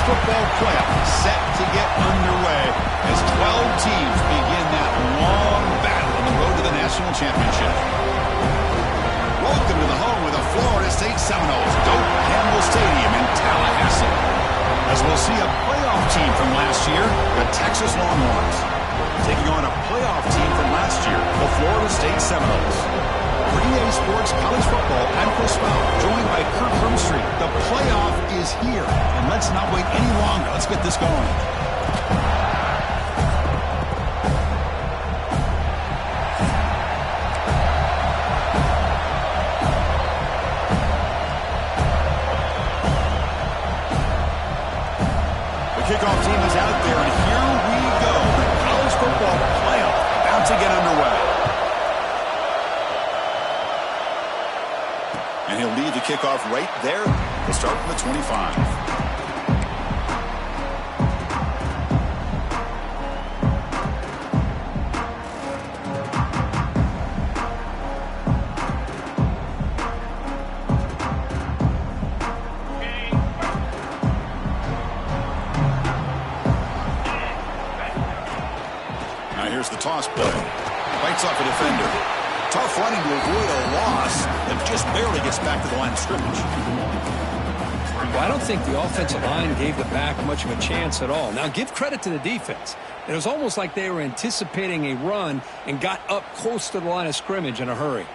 football playoff set to get underway as 12 teams begin that long battle on the road to the national championship. Welcome to the home of the Florida State Seminoles, Doak Campbell Stadium in Tallahassee. As we'll see a playoff team from last year, the Texas Longhorns, taking on a playoff team from last year, the Florida State Seminoles. For EA Sports College Football, I'm Chris Bauer, joined by Kirk Broomstreet. The playoff is here, and let's not wait any longer. Let's get this going. Kickoff team is out there, and here we go. The college football playoff about to get underway. And he'll lead the kickoff right there. He'll start from the 25. Here's the toss play. Bites off a defender. Tough running to avoid a loss that just barely gets back to the line of scrimmage. Well, I don't think the offensive line gave the back much of a chance at all. Now, give credit to the defense. It was almost like they were anticipating a run and got up close to the line of scrimmage in a hurry.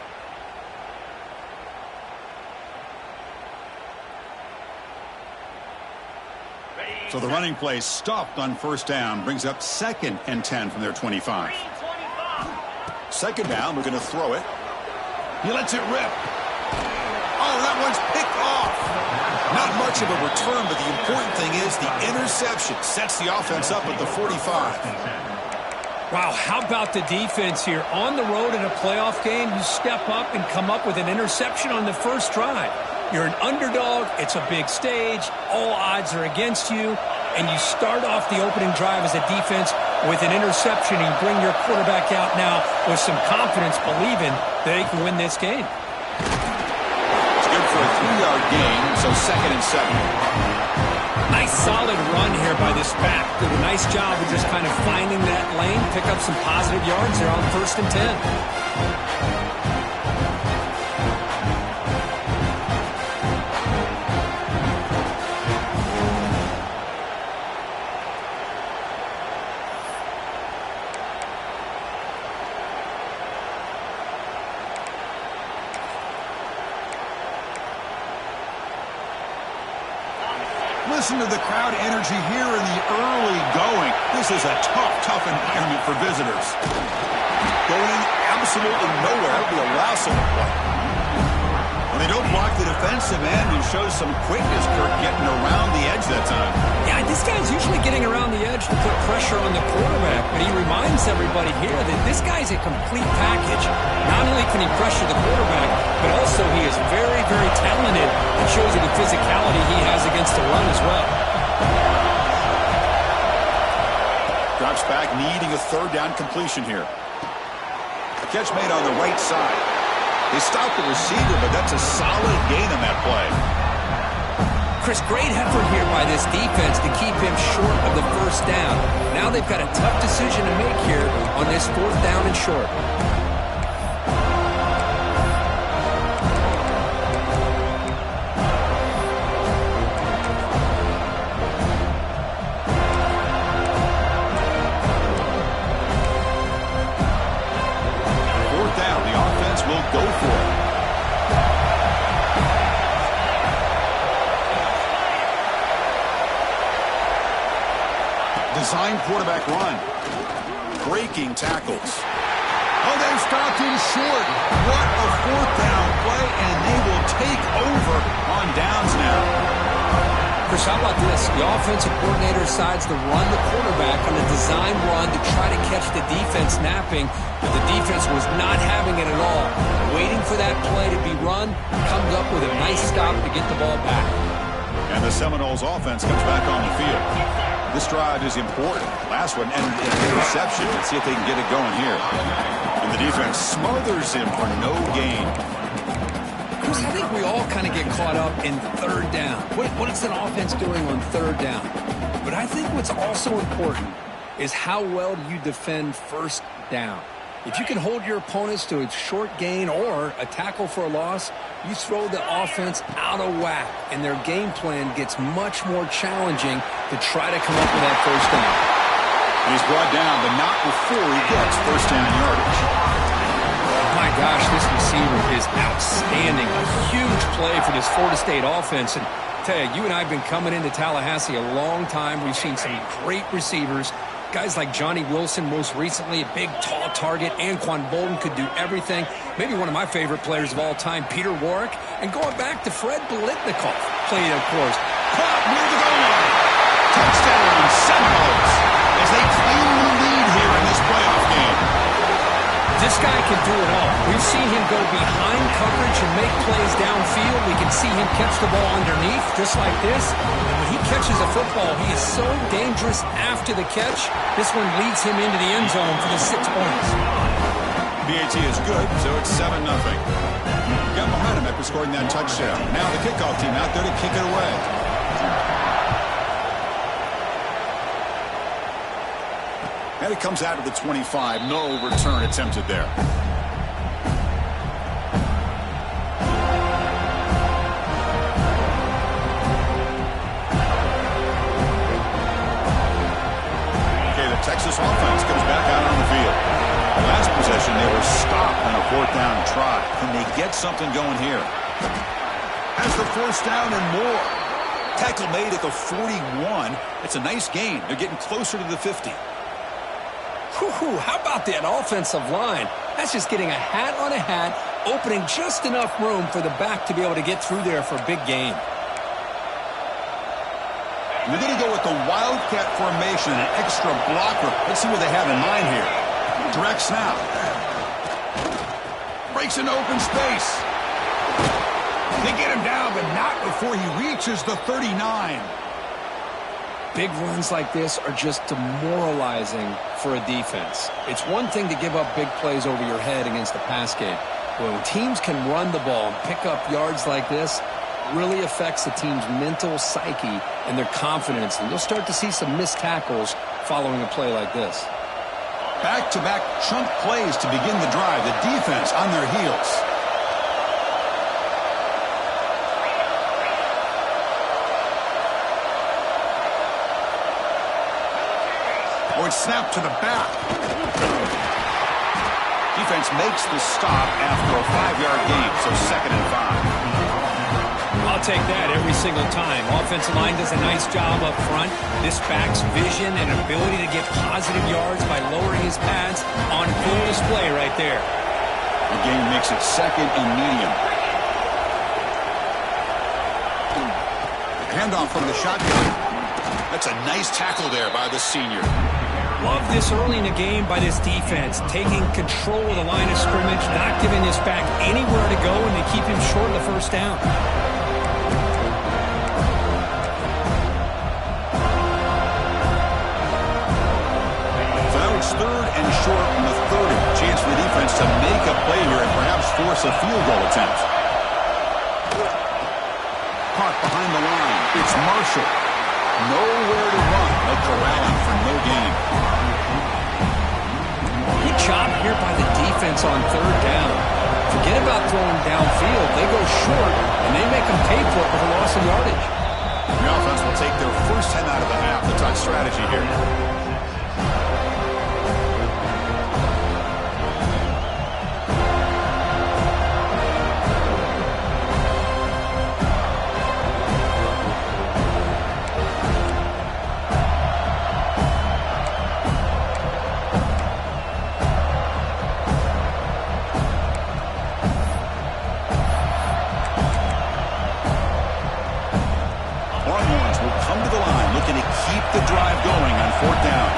So the running play stopped on first down, brings up 2nd and 10 from their 25. Second down, we're going to throw it. He lets it rip. Oh, that one's picked off. Not much of a return, but the important thing is the interception sets the offense up at the 45. Wow, how about the defense here? On the road in a playoff game, you step up and come up with an interception on the first drive. You're an underdog. It's a big stage. All odds are against you. And you start off the opening drive as a defense with an interception. And you bring your quarterback out now with some confidence, believing that he can win this game. It's good for a 3-yard gain, so 2nd and 7. Nice solid run here by this back. Did a nice job of just kind of finding that lane, pick up some positive yards there on 1st and 10. Listen to the crowd energy here in the early going. This is a tough environment for visitors. Going absolutely nowhere. We allow some play. Well, they don't block the defensive end and show some quickness, Kirk, getting around the edge that time. Yeah, this guy's usually getting around the edge to put pressure on the quarterback, but he reminds everybody here that this guy's a complete package. Not only can he pressure the quarterback, but also he is very, very talented and shows you the physicality he has against the run as well. Drops back, needing a 3rd down completion here. The catch made on the right side. They stopped the receiver, but that's a solid gain on that play. Chris, great effort here by this defense to keep him short of the 1st down. Now they've got a tough decision to make here on this 4th down and short. Will go for it. Design quarterback run. Breaking tackles. Oh, they stopped him short. What a 4th down play, and they will take over on downs now. Chris, how about this? The offensive coordinator decides to run the quarterback on a design run to try to catch the defense napping, but the defense was not having it at all. Waiting for that play to be run, comes up with a nice stop to get the ball back. And the Seminoles offense comes back on the field. This drive is important. Last one, and an interception. Let's see if they can get it going here. And the defense smothers him for no gain. Chris, I think we all kind of get caught up in third down. What is an offense doing on third down? But I think what's also important is how well do you defend first down. If you can hold your opponents to a short gain or a tackle for a loss, you throw the offense out of whack, and their game plan gets much more challenging to try to come up with that first down. And he's brought down, but not before he gets first down yardage. My gosh, this receiver is outstanding. A huge play for this Florida State offense. And I tell you, you and I have been coming into Tallahassee a long time. We've seen some great receivers. Guys like Johnny Wilson, most recently, a big, tall target. Anquan Bolden could do everything. Maybe one of my favorite players of all time, Peter Warrick. And going back to Fred Biletnikoff, played, of course. Caught near the goal line. Touchdown, Seminoles, as they claim the lead here in this playoff game. This guy can do it all. We've seen him go behind coverage and make plays downfield. We can see him catch the ball underneath, just like this. And when he catches a football, he is so dangerous after the catch. This one leads him into the end zone for the 6 points. BAT is good, so it's 7-0. Got behind him after scoring that touchdown. Now the kickoff team out there to kick it away. And it comes out of the 25. No return attempted there. Okay, the Texas offense comes back out on the field. Last possession, they were stopped on a fourth down try. Can they get something going here? Has the first down and more. Tackle made at the 41. It's a nice gain. They're getting closer to the 50. How about that offensive line? That's just getting a hat on a hat, opening just enough room for the back to be able to get through there for a big gain. We're going to go with the Wildcat formation, an extra blocker. Let's see what they have in mind here. Direct snap. Breaks into open space. They get him down, but not before he reaches the 39. Big runs like this are just demoralizing for a defense. It's one thing to give up big plays over your head against the pass game. But when teams can run the ball and pick up yards like this, it really affects the team's mental psyche and their confidence. And you'll start to see some missed tackles following a play like this. Back-to-back chunk plays to begin the drive. The defense on their heels. Or it's snapped to the back. Defense makes the stop after a 5-yard gain, so 2nd and 5. I'll take that every single time. Offensive line does a nice job up front. This back's vision and ability to get positive yards by lowering his pads on full display right there. The game makes it 2nd and medium. Handoff from the shotgun. That's a nice tackle there by the senior. Love this early in the game by this defense, taking control of the line of scrimmage, not giving this back anywhere to go, and they keep him short of the first down. So now it's 3rd and short from the 30. Chance for the defense to make a play here and perhaps force a field goal attempt. Caught behind the line. It's Marshall. Nowhere to run, but corralling for no gain. Good job here by the defense on 3rd down. Forget about throwing downfield. They go short, and they make them pay for it with a loss of yardage. The offense will take their first 10 out of the half. The touch strategy here. The drive going on 4th down.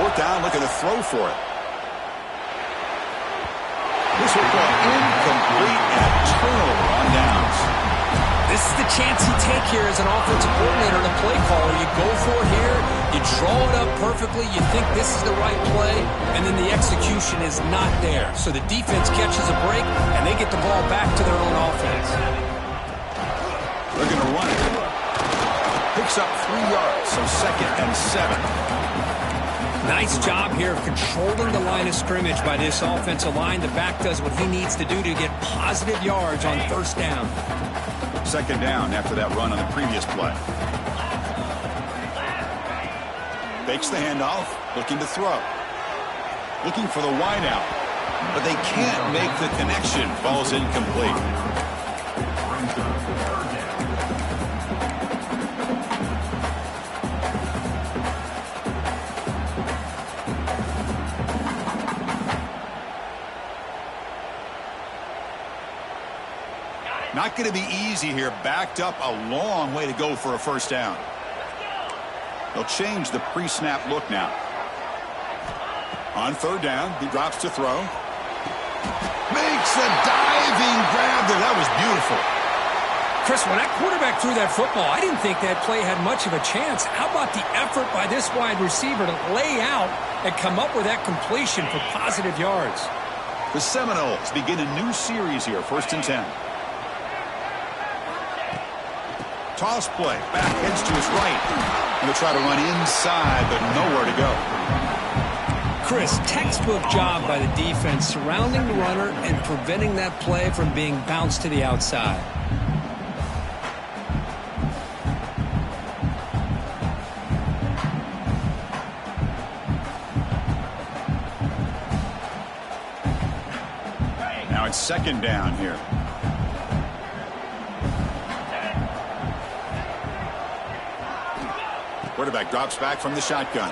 4th down, looking to throw for it. This will go incomplete and a turnover on downs. This is the chance you take here as an offensive coordinator and a play caller. You go for it here, you You draw it up perfectly, you think this is the right play, and then the execution is not there. So the defense catches a break, and they get the ball back to their own offense. They're going to run it. Picks up 3 yards, so 2nd and 7. Nice job here of controlling the line of scrimmage by this offensive line. The back does what he needs to do to get positive yards on 1st down. 2nd down after that run on the previous play. Fakes the handoff, looking to throw. Looking for the wide out, but they can't make the connection. Ball's incomplete. Not going to be easy here. Backed up a long way to go for a 1st down. They'll change the pre-snap look now. On 3rd down, he drops to throw. Makes a diving grab there. That was beautiful. Chris, when that quarterback threw that football, I didn't think that play had much of a chance. How about the effort by this wide receiver to lay out and come up with that completion for positive yards? The Seminoles begin a new series here, 1st and 10. Toss play, back heads to his right. Going to try to run inside, but nowhere to go. Chris, textbook job by the defense surrounding the runner and preventing that play from being bounced to the outside. Now it's 2nd down here. Quarterback drops back from the shotgun.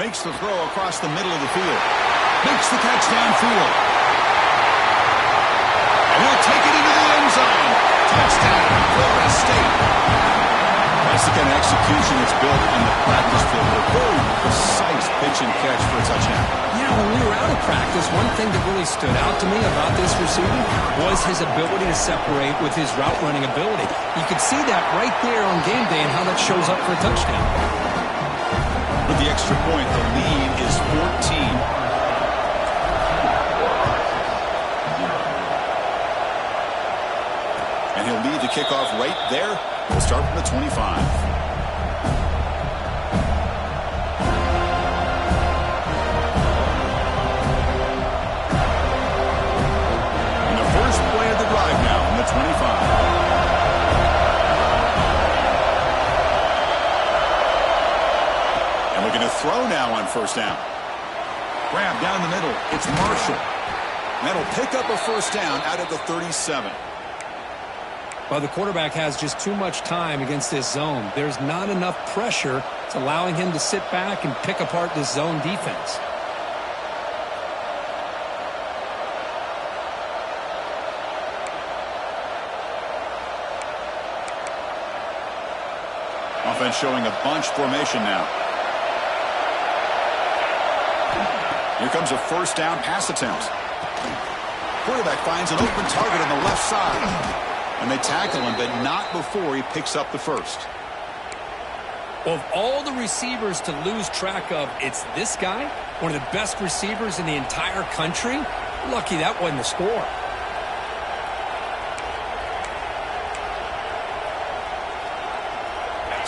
Makes the throw across the middle of the field. Makes the catch downfield. And he'll take it into the end zone. Touchdown, Florida State. That's the kind of execution that's built on the practice field. A very precise pitch and catch for a touchdown. Yeah, when we were out of practice, one thing that really stood out to me about this receiver was his ability to separate with his route running ability. You could see that right there on game day and how that shows up for a touchdown. With the extra point, the lead is 14. And he'll lead the kickoff right there. We'll start from the 25. Play of the drive now from the 25. And we're going to throw now on 1st down. Grab down the middle. It's Marshall. And that'll pick up a 1st down out of the 37. Well, the quarterback has just too much time against this zone. There's not enough pressure. It's allowing him to sit back and pick apart this zone defense. Offense showing a bunch formation now. Here comes a 1st down pass attempt. Quarterback finds an open target on the left side. And they tackle him, but not before he picks up the 1st. Of all the receivers to lose track of, it's this guy, one of the best receivers in the entire country. Lucky that wasn't the score.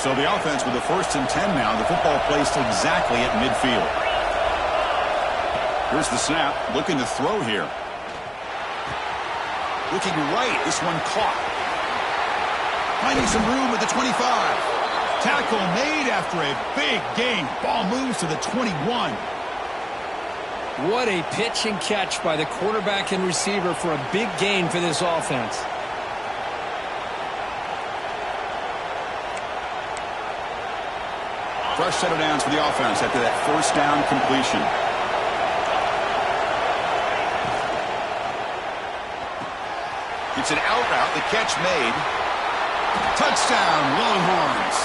So the offense with the 1st and 10 now. The football placed exactly at midfield. Here's the snap. Looking to throw here. Looking right. This one caught. Finding some room at the 25. Tackle made after a big gain. Ball moves to the 21. What a pitch and catch by the quarterback and receiver for a big gain for this offense. Fresh set of downs for the offense after that 1st down completion. It's an out route. The catch made. Touchdown, Longhorns.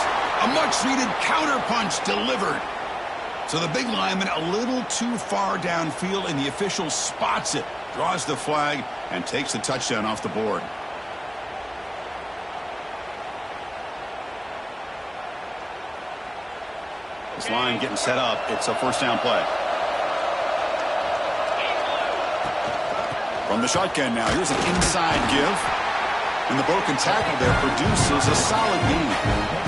A much-needed counterpunch delivered. So the big lineman a little too far downfield, and the official spots it, draws the flag, and takes the touchdown off the board. This line getting set up. It's a first down play. From the shotgun now, here's an inside give. And the broken tackle there produces a solid gain.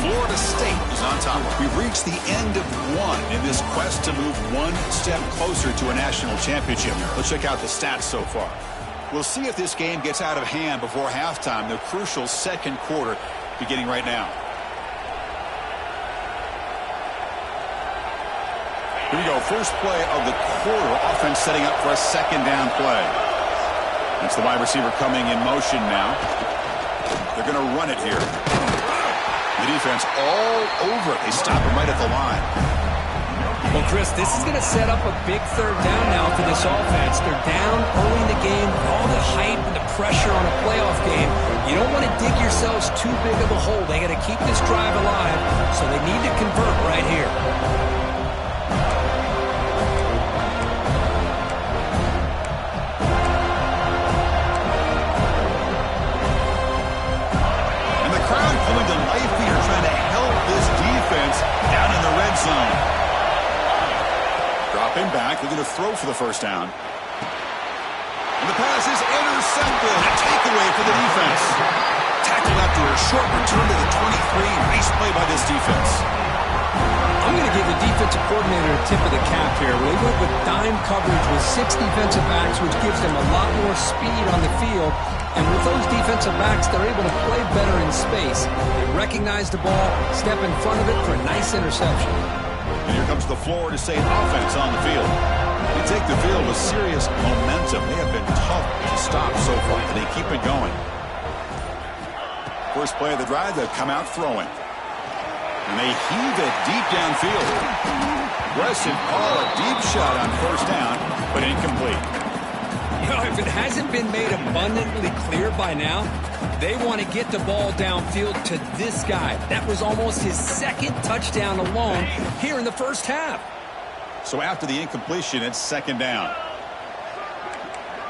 Florida State is on top. We've reached the end of one in this quest to move one step closer to a national championship. Let's check out the stats so far. We'll see if this game gets out of hand before halftime, the crucial second quarter beginning right now. Here we go. First play of the quarter. Offense setting up for a second down play. That's the wide receiver coming in motion now. They're going to run it here. The defense all over it. They stop him right at the line. Well, Chris, this is going to set up a big third down now for this offense. They're down early in the game with all the hype and the pressure on a playoff game. You don't want to dig yourselves too big of a hole. They got to keep this drive alive, so they need to convert right here. Coming to life here, trying to help this defense down in the red zone. Dropping back, looking to throw for the first down. And the pass is intercepted. A takeaway for the defense. Tackled after a short return to the 23. Nice play by this defense. I'm going to give the defensive coordinator a tip of the cap here. They went with dime coverage with 6 defensive backs, which gives them a lot more speed on the field. And with those defensive backs, they're able to play better in space. They recognize the ball, step in front of it for a nice interception. And here comes the Florida State offense on the field. They take the field with serious momentum. They have been tough to stop so far, and they keep it going. First play of the drive, they'll come out throwing. And they heave it deep downfield. Aggressive call, a deep shot on first down, but incomplete. You know, if it hasn't been made abundantly clear by now, they want to get the ball downfield to this guy. That was almost his second touchdown alone here in the first half. So after the incompletion, it's second down.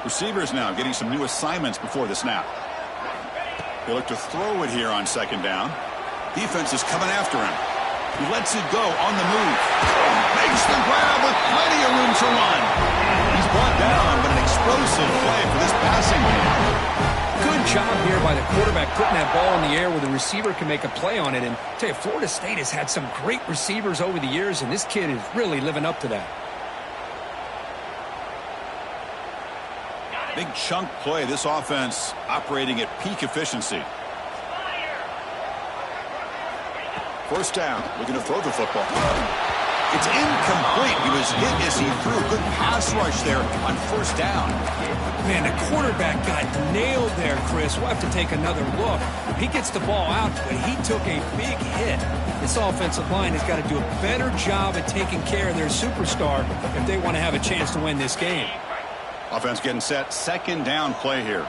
Receivers now getting some new assignments before the snap. They look to throw it here on second down. Defense is coming after him. He lets it go on the move. Makes the grab with plenty of room to run. He's brought down, but an explosive play for this passing game. Good job here by the quarterback putting that ball in the air where the receiver can make a play on it. And I tell you, Florida State has had some great receivers over the years, and this kid is really living up to that. Big chunk play. This offense operating at peak efficiency. First down, looking to throw the football. It's incomplete. He was hit as he threw. Good pass rush there on first down. Man, the quarterback got nailed there, Chris. We'll have to take another look. He gets the ball out, but he took a big hit. This offensive line has got to do a better job at taking care of their superstar if they want to have a chance to win this game. Offense getting set. Second down play here.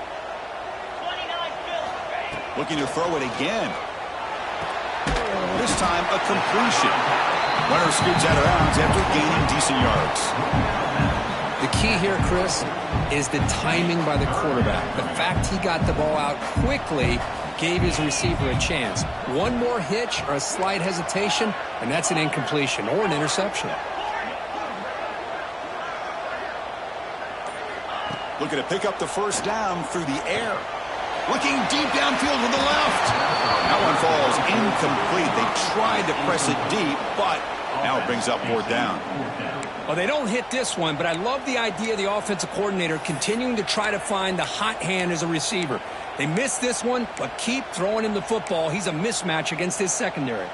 Looking to throw it again. This time a completion. Runner scoots out of bounds after gaining decent yards. The key here, Chris, is the timing by the quarterback. The fact he got the ball out quickly gave his receiver a chance. One more hitch or a slight hesitation, and that's an incompletion or an interception. Looking to pick up the first down through the air. Looking deep downfield to the left. That one falls incomplete. They tried to press it deep, but now it brings up fourth down. Well, they don't hit this one, but I love the idea of the offensive coordinator continuing to try to find the hot hand as a receiver. They missed this one, but keep throwing him the football. He's a mismatch against his secondary.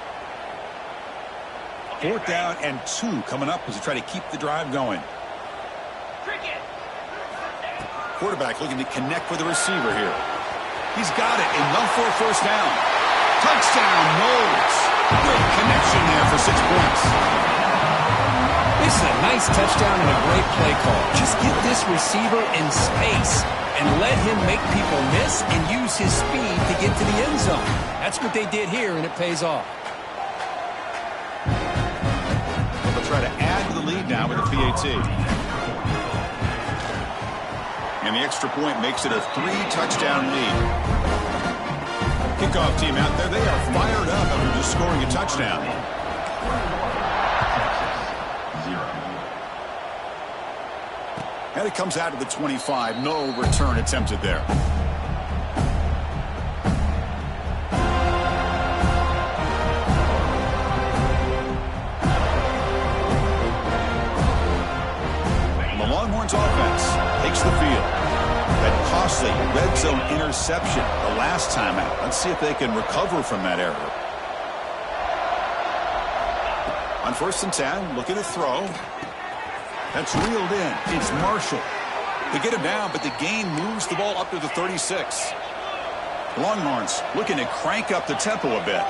Fourth down and 2 coming up as they try to keep the drive going. Quarterback looking to connect with the receiver here. He's got it. Enough for a first down. Touchdown, Knowles. Great connection there for 6 points. This is a nice touchdown and a great play call. Just get this receiver in space and let him make people miss and use his speed to get to the end zone. That's what they did here, and it pays off. They'll try to add to the lead now with a PAT. And the extra point makes it a 3-touchdown lead. Kickoff team out there, they are fired up after just scoring a touchdown. And it comes out to the 25. No return attempted there. The Longhorns offense takes the field. That costly red zone interception the last time out. Let's see if they can recover from that error. On 1st and 10, looking to throw. That's reeled in. It's Marshall. They get him down, but the gain moves the ball up to the 36. Longhorns looking to crank up the tempo a bit.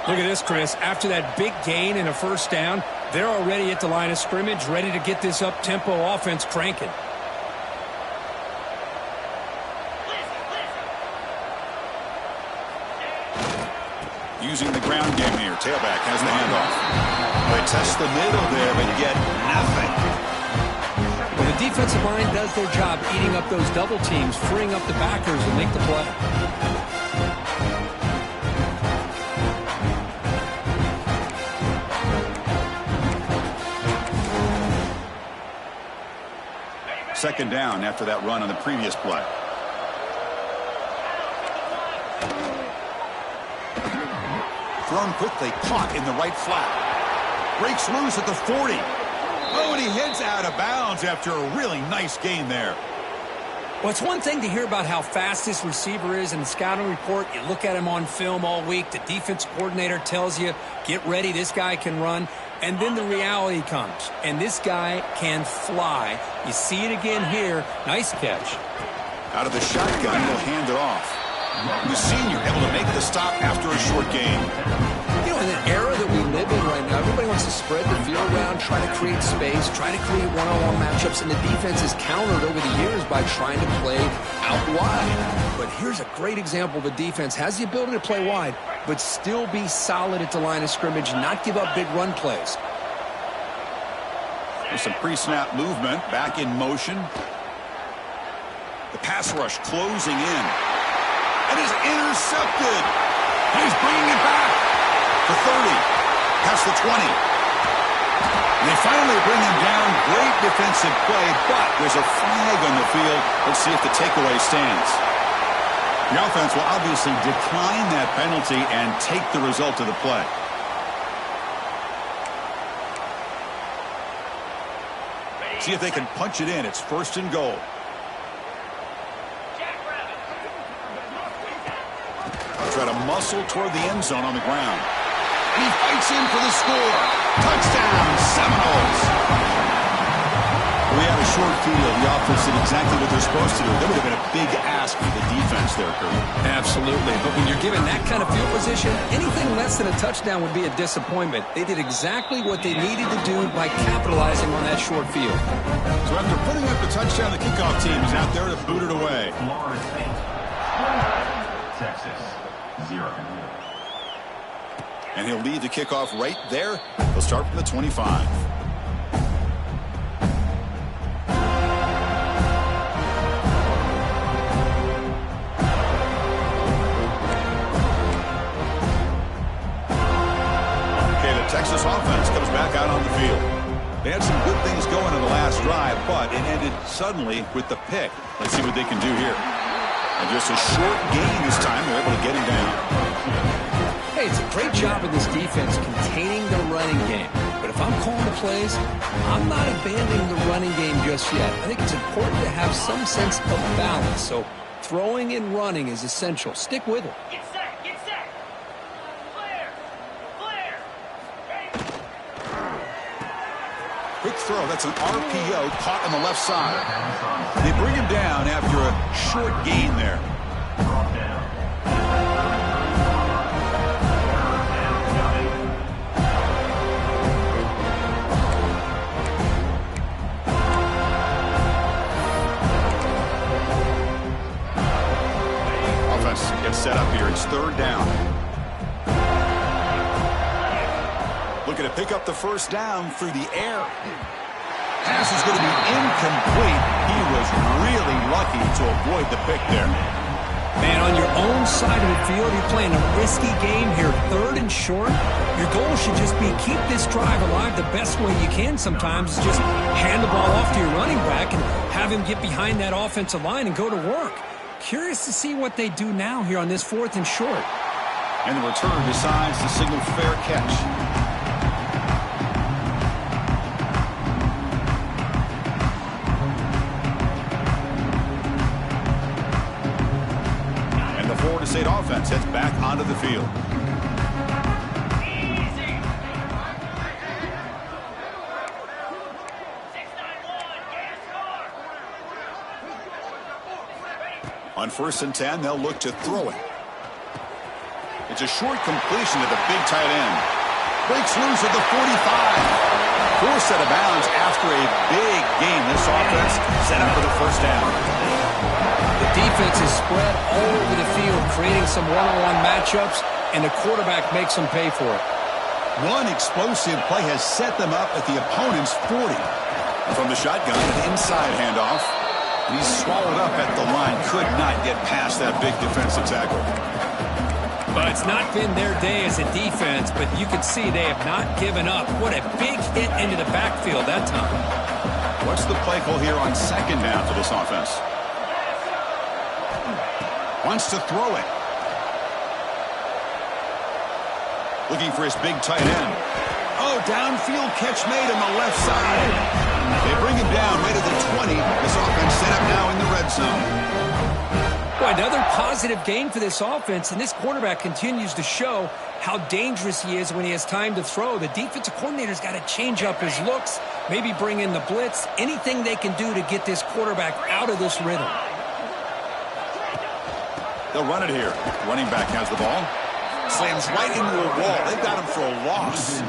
Look at this, Chris. After that big gain and a 1st down, they're already at the line of scrimmage, ready to get this up-tempo offense cranking. Using the ground game here. Tailback has the handoff. They test the middle there, but get nothing. Well, the defensive line does their job eating up those double teams, freeing up the backers and make the play. Second down after that run on the previous play. Thrown quickly, caught in the right flat. Breaks loose at the 40. Oh, and he heads out of bounds after a really nice gain there. Well, it's one thing to hear about how fast this receiver is in the scouting report. You look at him on film all week. The defense coordinator tells you, get ready, this guy can run. And then the reality comes, and this guy can fly. You see it again here. Nice catch. Out of the shotgun, he'll hand it off. The senior able to make the stop after a short gain. You know, in an era that we live in right now, everybody wants to spread the field around, try to create space, try to create one-on-one matchups, and the defense is countered over the years by trying to play out wide. But here's a great example of a defense has the ability to play wide, but still be solid at the line of scrimmage, not give up big run plays. There's some pre-snap movement, back in motion. The pass rush closing in. And is intercepted. He's bringing it back to 30, past the 20. And they finally bring him down. Great defensive play, but there's a flag on the field. Let's see if the takeaway stands. The offense will obviously decline that penalty and take the result of the play. See if they can punch it in. It's 1st and goal. Try to muscle toward the end zone on the ground. And he fights in for the score. Touchdown, Seminoles. We had a short field. The offense did exactly what they're supposed to do. That would have been a big ask for the defense there, Kurt. Absolutely. But when you're given that kind of field position, anything less than a touchdown would be a disappointment. They did exactly what they needed to do by capitalizing on that short field. So after putting up the touchdown, the kickoff team is out there to boot it away. Texas. 0. And he'll lead the kickoff right there. He'll start from the 25. Okay, the Texas offense comes back out on the field. They had some good things going in the last drive, but it ended suddenly with the pick. Let's see what they can do here. And just a short gain this time. They're able to get him down. Hey, it's a great job of this defense containing the running game. But if I'm calling the plays, I'm not abandoning the running game just yet. I think it's important to have some sense of balance. So throwing and running is essential. Stick with it. Get set. Get set. Clear. Clear. Quick throw. That's an RPO caught on the left side. They bring him down after a short gain there. Offense gets set up here. It's 3rd down. Looking to pick up the 1st down through the air. Pass is going to be incomplete. He was really lucky to avoid the pick there. Man, on your own side of the field, you're playing a risky game here, 3rd and short. Your goal should just be keep this drive alive the best way you can sometimes. Is just hand the ball off to your running back and have him get behind that offensive line and go to work. Curious to see what they do now here on this 4th and short. And the returner decides to signal fair catch. Florida State offense heads back onto the field. On 1st and 10, they'll look to throw it. It's a short completion to the big tight end. Breaks loose at the 45. Forced out of bounds after a big game. This offense set up for the 1st down. The defense is spread all over the field, creating some one-on-one matchups, and the quarterback makes them pay for it. One explosive play has set them up at the opponent's 40. From the shotgun, an inside handoff. And he's swallowed up at the line. Could not get past that big defensive tackle. But it's not been their day as a defense, but you can see they have not given up. What a big hit into the backfield that time. What's the play call here on 2nd down for this offense? Wants to throw it. Looking for his big tight end. Oh, downfield catch made on the left side. They bring him down right at the 20. This offense set up now in the red zone. Well, another positive game for this offense, and this quarterback continues to show how dangerous he is when he has time to throw. The defensive coordinator's got to change up his looks, maybe bring in the blitz, anything they can do to get this quarterback out of this rhythm. They'll run it here. Running back has the ball. Slams right into a wall. They've got him for a loss.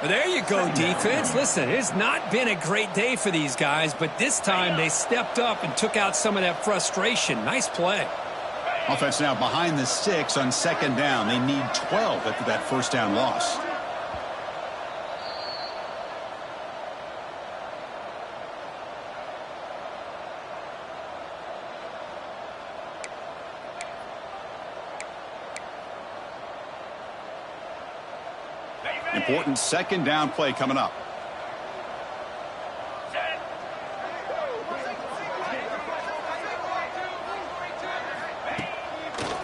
Well, there you go, defense. Listen, it's not been a great day for these guys, but this time they stepped up and took out some of that frustration. Nice play. Offense now behind the 6 on 2nd down. They need 12 after that 1st down loss. Important 2nd down play coming up.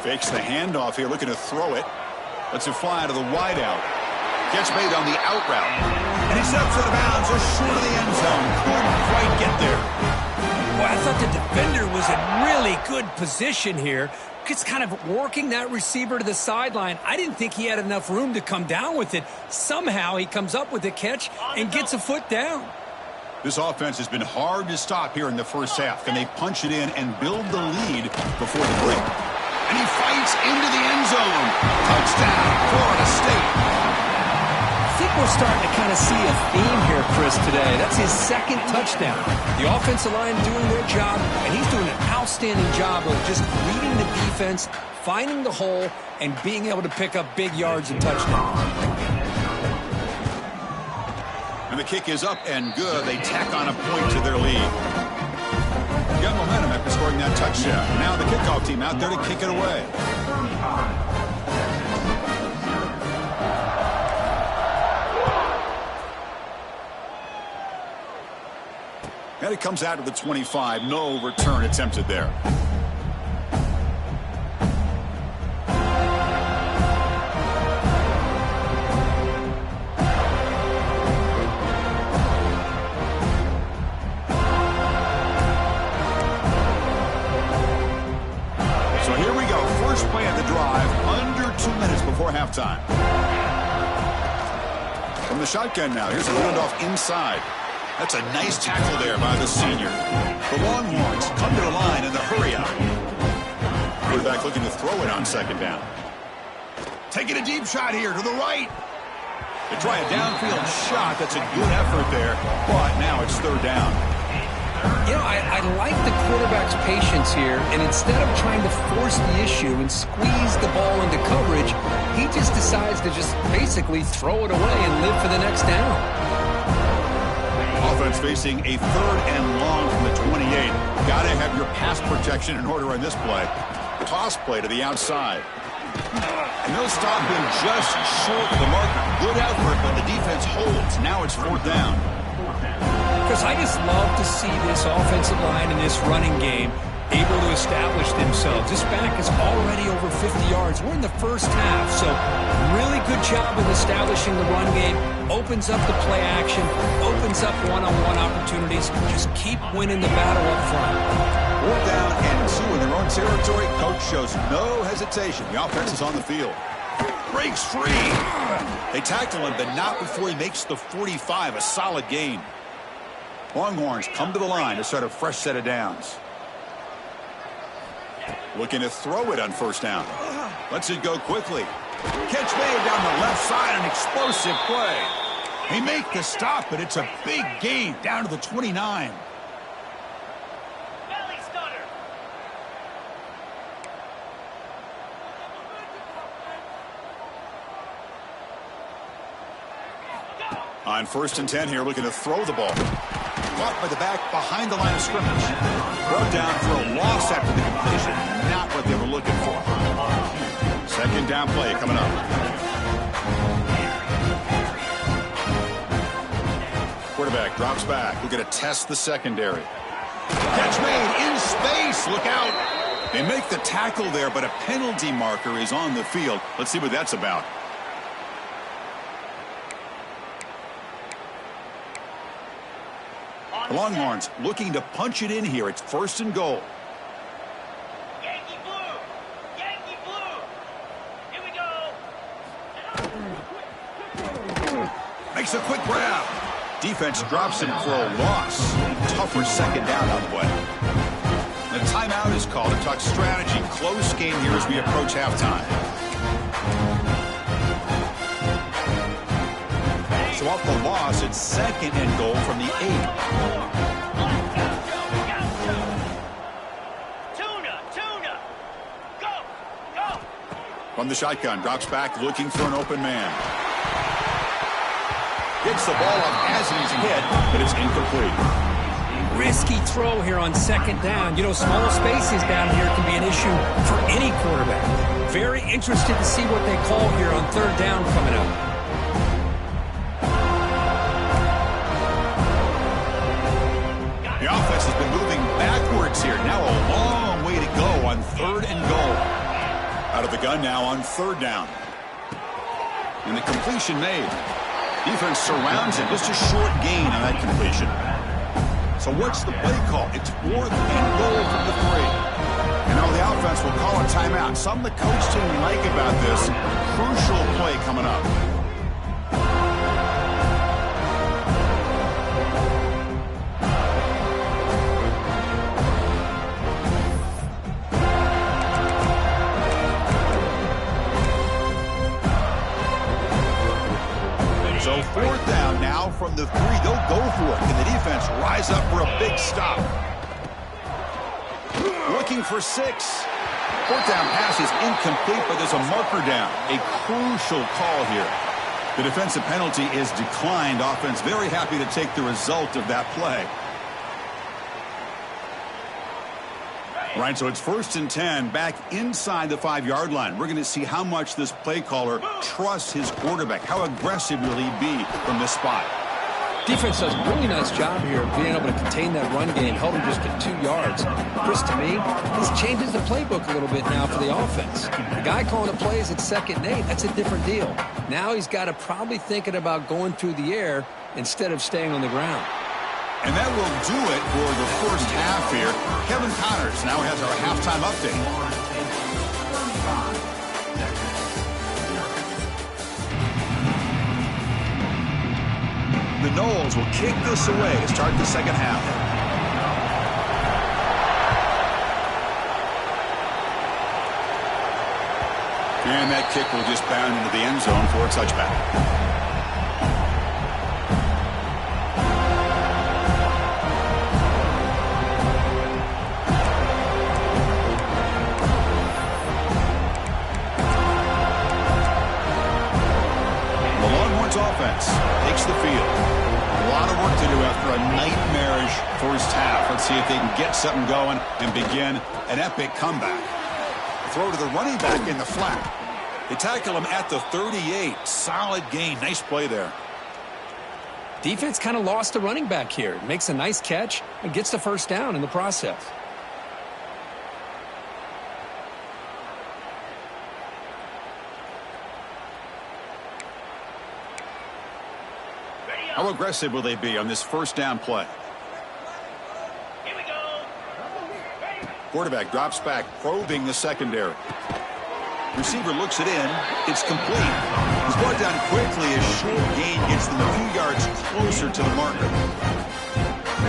Fakes the handoff here, looking to throw it. Lets it fly to the wideout. Gets made on the out route. And he steps out of bounds just short of the end zone. Couldn't quite get there. Well, I thought the defender was in really good position here. Just kind of working that receiver to the sideline. I didn't think he had enough room to come down with it. Somehow he comes up with the catch and gets a foot down. This offense has been hard to stop here in the 1st half. Can they punch it in and build the lead before the break? And he fights into the end zone. Touchdown, Florida State. I think we're starting to kind of see a theme here, Chris, today. That's his 2nd touchdown. The offensive line doing their job, and he's doing an outstanding job of just reading the defense, finding the hole, and being able to pick up big yards and touchdowns. And the kick is up and good. They tack on a point to their lead. Got momentum after scoring that touchdown. Now the kickoff team out there to kick it away. And it comes out of the 25. No return attempted there. So here we go. First play of the drive. Under 2 minutes before halftime. From the shotgun now. Here's a handoff inside. That's a nice tackle there by the senior. The Longhorns come to the line in the hurry up. Quarterback looking to throw it on 2nd down. Taking a deep shot here to the right. They try a downfield shot. That's a good effort there, but now it's 3rd down. You know, I like the quarterback's patience here, and instead of trying to force the issue and squeeze the ball into coverage, he just decides to just basically throw it away and live for the next down. offense facing a 3rd and long from the 28. Got to have your pass protection in order on this play. Toss play to the outside. And they'll stop him just short of the marker. Good effort, but the defense holds. Now it's 4th down. Because I just love to see this offensive line in this running game able to establish themselves. This back is already over 50 yards. We're in the first half, so really good job of establishing the run game. Opens up the play action, opens up one-on-one opportunities. Just keep winning the battle up front. 4th down and 2 in their own territory. Coach shows no hesitation. The offense is on the field. Breaks free. They tackle him, but not before he makes the 45. A solid gain. Longhorns come to the line to start a fresh set of downs. Looking to throw it on 1st down. Lets it go quickly. Catch made down the left side. An explosive play. They make the stop, but it's a big gain down to the 29. Belly stunner. On 1st and 10 here, looking to throw the ball. Caught by the back behind the line of scrimmage. Brought down for a loss after the completion. Not what they were looking for. 2nd down play coming up. Quarterback drops back. We're going to test the secondary. Catch made in space. Look out. They make the tackle there, but a penalty marker is on the field. Let's see what that's about. The Longhorns looking to punch it in here. It's 1st and goal. Yankee blue. Yankee blue. Here we go. Makes a quick grab. Defense drops him for a loss. Tougher 2nd down on the way. The timeout is called to talk strategy. Close game here as we approach halftime. So off the loss, it's 2nd and goal from the 8. Tuna. Go. Go. From the shotgun, drops back, looking for an open man. Gets the ball up as he's hit, but it's incomplete. Risky throw here on 2nd down. You know, small spaces down here can be an issue for any quarterback. Very interested to see what they call here on 3rd down coming up. The offense has been moving backwards here. Now a long way to go on 3rd and goal. Out of the gun now on 3rd down. And the completion made. Defense surrounds it. Just a short gain on that completion. So what's the play call? It's 4th and goal from the 3. And now the offense will call a timeout. Something the coach didn't like about this. Crucial play coming up. So 4th down now from the 3. They'll go for it. Can the defense rise up for a big stop? Looking for 6. 4th down pass is incomplete, but there's a marker down. A crucial call here. The defensive penalty is declined. Offense very happy to take the result of that play. Right, so it's 1st and 10 back inside the 5-yard line. We're going to see how much this play caller trusts his quarterback. How aggressive will he be from this spot? Defense does a really nice job here of being able to contain that run game, held him just at 2 yards. Chris, to me, this changes the playbook a little bit now for the offense. The guy calling the plays at 2nd and 8, that's a different deal. Now he's got to probably thinking about going through the air instead of staying on the ground. And that will do it for the first half here. Kevin Connors now has our halftime update. The Noles will kick this away to start the 2nd half. And that kick will just bound into the end zone for a touchback. Offense takes the field. A lot of work to do after after a nightmarish first half. Let's see if they can get something going and begin an epic comeback. Throw to the running back in the flat. They tackle him at the 38. Solid gain. Nice play there. Defense kind of lost the running back here. Makes a nice catch and gets the first down in the process. How aggressive will they be on this first down play? Here we go. Quarterback drops back, probing the secondary. Receiver looks it in. It's complete. He's brought down quickly. A short gain gets them a few yards closer to the marker.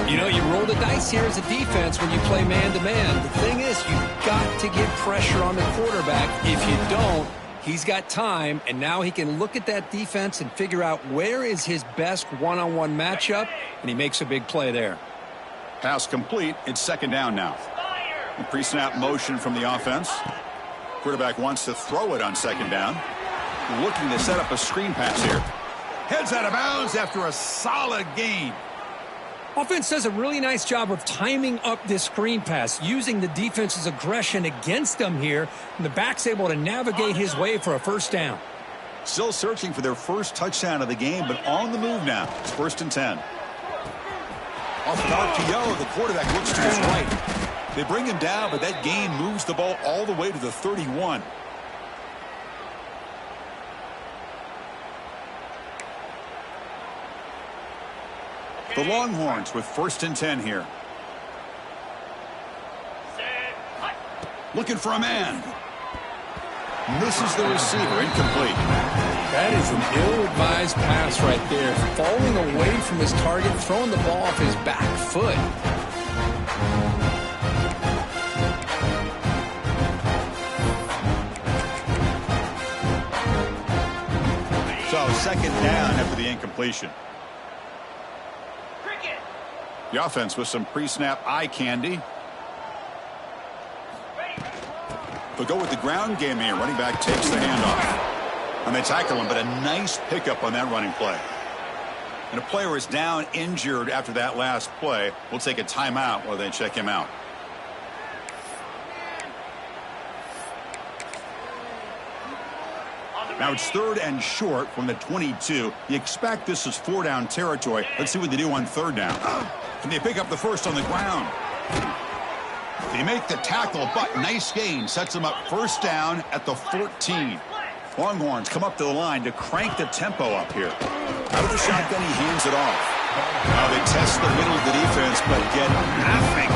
You know, you roll the dice here as a defense when you play man-to-man. The thing is, you've got to get pressure on the quarterback. If you don't, he's got time, and now he can look at that defense and figure out where is his best one-on-one matchup, and he makes a big play there. Pass complete. It's second down now. The pre-snap motion from the offense. Quarterback wants to throw it on second down. Looking to set up a screen pass here. Heads out of bounds after a solid gain. Offense does a really nice job of timing up this screen pass, using the defense's aggression against them here, and the back's able to navigate his way for a first down. Still searching for their first touchdown of the game, but on the move now. It's 1st and 10. Off an RPO, the quarterback looks to his right. They bring him down, but that gain moves the ball all the way to the 31. The Longhorns with 1st and 10 here. Looking for a man. Misses the receiver. Incomplete. That is an ill-advised pass right there. Falling away from his target, throwing the ball off his back foot. So second down after the incompletion. The offense with some pre-snap eye candy. They'll go with the ground game here. Running back takes the handoff. And they tackle him, but a nice pickup on that running play. And a player is down injured after that last play. We'll take a timeout while they check him out. Now it's 3rd and short from the 22. You expect this is 4-down territory. Let's see what they do on 3rd down. And they pick up the first on the ground. They make the tackle, but nice gain. Sets them up 1st down at the 14. Longhorns come up to the line to crank the tempo up here. Out of the shotgun, he hands it off. Now they test the middle of the defense, but get nothing.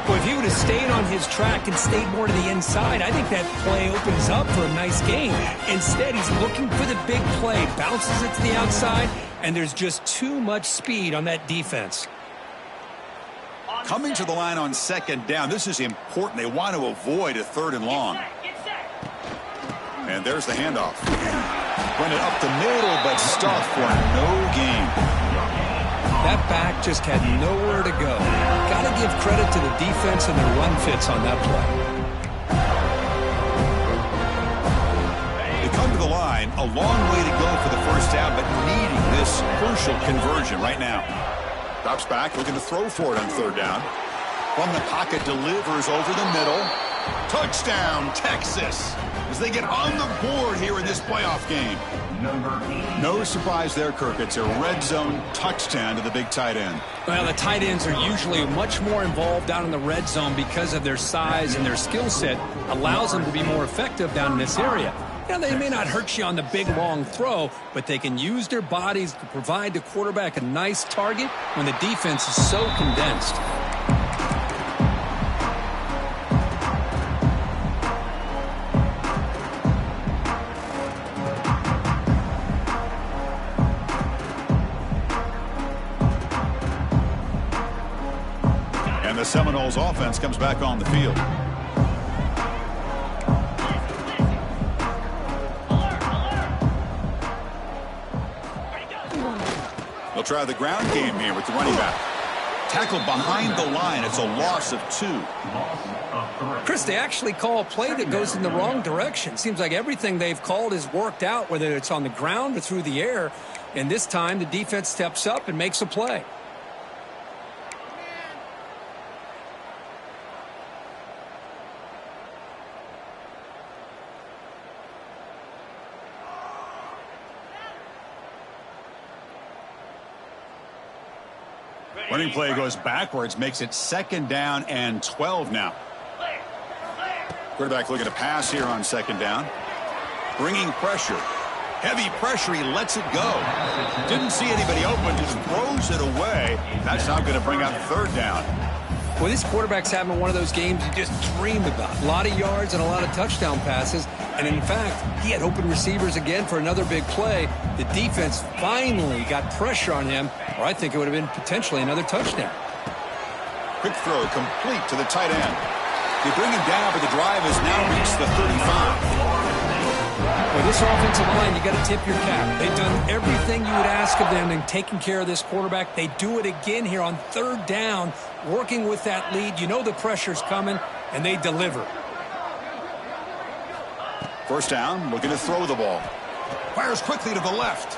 Well, if he would have stayed on his track and stayed more to the inside, I think that play opens up for a nice gain. Instead, he's looking for the big play, bounces it to the outside, and there's just too much speed on that defense. Coming to the line on 2nd down, this is important. They want to avoid a 3rd and long. And there's the handoff. Run it up the middle, but stuffed for no gain. That back just had nowhere to go. Got to give credit to the defense and their run fits on that play. They come to the line, a long way to go for the first down, but needing this crucial conversion right now. Drops back, looking to throw for it on 3rd down. From the pocket, delivers over the middle. Touchdown, Texas, as they get on the board here in this playoff game. No surprise there, Kirk. It's a red zone touchdown to the big tight end. Well, the tight ends are usually much more involved down in the red zone because of their size, and their skill set allows them to be more effective down in this area. You know, they may not hurt you on the big, long throw, but they can use their bodies to provide the quarterback a nice target when the defense is so condensed. And the Seminoles offense comes back on the field. They'll try the ground game here with the running back. Tackled behind the line. It's a loss of 2. Chris, they actually call a play that goes in the wrong direction. Seems like everything they've called has worked out, whether it's on the ground or through the air. And this time, the defense steps up and makes a play. Running play goes backwards, makes it 2nd down and 12 now. Quarterback looking to pass here on 2nd down. Bringing pressure. Heavy pressure, he lets it go. Didn't see anybody open, just throws it away. That's not going to bring up 3rd down. Well, this quarterback's having one of those games you just dreamed about. A lot of yards and a lot of touchdown passes. And in fact, he had open receivers again for another big play. The defense finally got pressure on him, or I think it would have been potentially another touchdown. Quick throw complete to the tight end. They bring him down, but the drive has now reached the 35. With this offensive line, you got to tip your cap. They've done everything you would ask of them in taking care of this quarterback. They do it again here on 3rd down, working with that lead. You know the pressure's coming, and they deliver. 1st down, looking to throw the ball. Fires quickly to the left.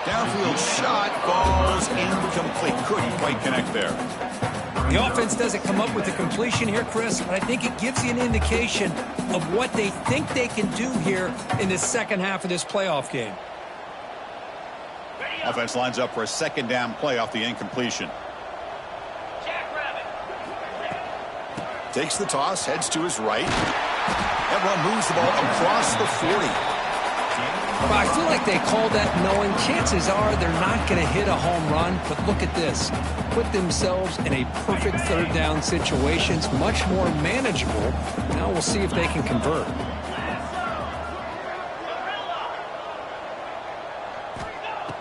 Downfield shot, falls incomplete. Couldn't quite connect there. The offense doesn't come up with the completion here, Chris, but I think it gives you an indication of what they think they can do here in the second half of this playoff game. Offense lines up for a 2nd down play off the incompletion. Takes the toss, heads to his right. That run moves the ball across the 40. Well, I feel like they called that knowing chances are they're not going to hit a home run. But look at this. Put themselves in a perfect 3rd down situations, much more manageable. Now we'll see if they can convert.